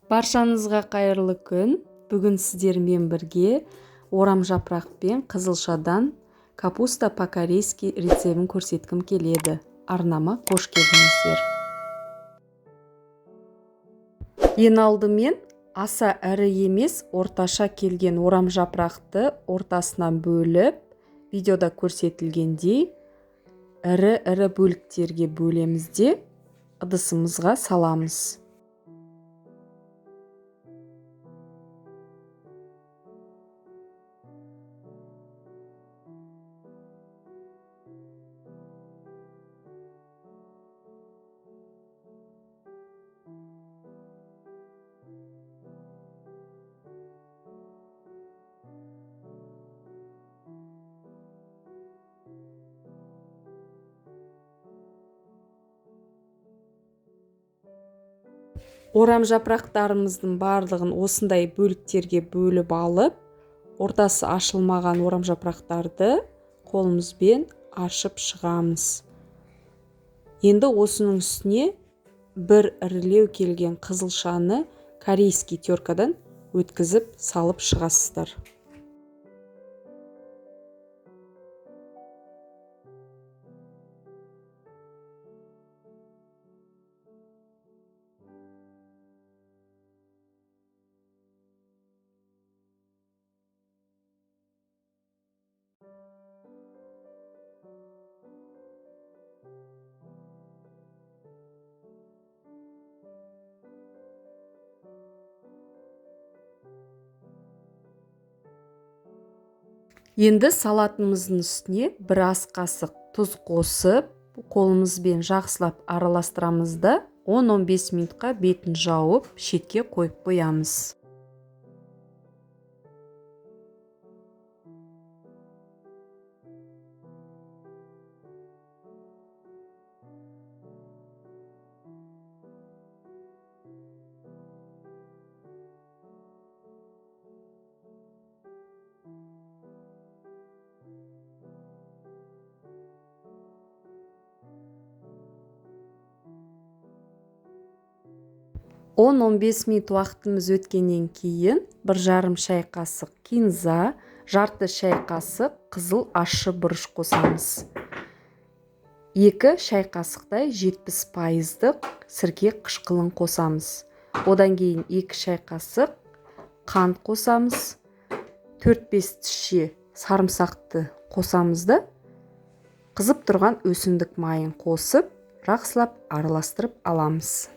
Баршаңызға қайырлы күн. Бүгін сіздермен бірге орам жапырақ пен қызылшадан капуста по-корейски рецебін көрсеткім келеді. Арнама қош келдіңіздер. Ең алдымен аса ірі емес, орташа келген орам жапырақты ортасынан бөліп, видеода көрсетілгендей ірі бөліктерге бөлеміз де ыдысымызға саламыз. Орам жапырақтарымыздың барлығын осындай бөліктерге бөліп алып, ортасы ашылмаған орам жапырақтарды қолымызбен ашып шығамыз. Енді осының үстіне бір ірілеу келген қызылшаны корейский теркадан өткізіп салып шығасыздар. Енді салатымыздың үстіне бір ас қасық тұз қосып, қолымызбен жақсылап араластырамыз да 10-15 минутқа бетін жауып, шетке қойып қоямыз. Он 15 минут уақытымыз өткеннен кейін 1,5 шай қасық кинза, жарты шай қасық қызыл ащы бұрыш қосамыз. 2 шай қасықтай 70% сірке қышқылын қосамыз. Одан кейін 2 шай қасық қант қосамыз. 4-5 тіше сарымсақты қосамыз да қызып тұрған өсімдік майын қосып, жақсылап араластырып аламыз.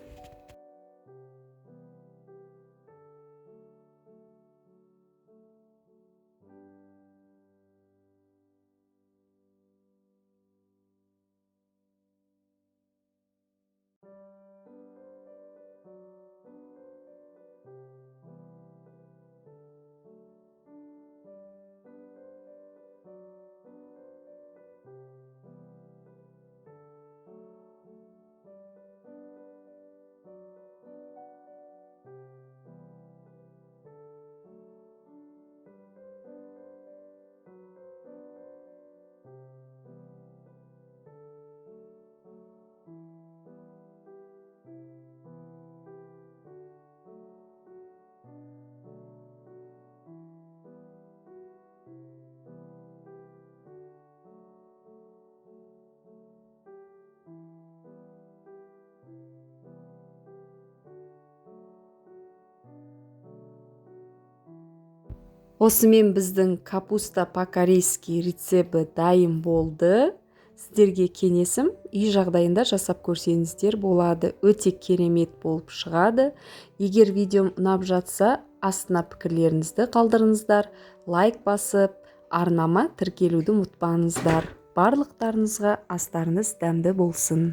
Осымен біздің капуста по-корейски рецебі дайын болды. Сіздерге кеңесім үй жағдайында жасап көрсеңіздер болады. Өте керемет болып шығады. Егер видеом ұнап жатса, астына пікірлеріңізді қалдырыңыздар. Лайк басып, арнама тіркелуді ұмытпаңыздар. Барлықтарыңызға астарыңыз дәмді болсын.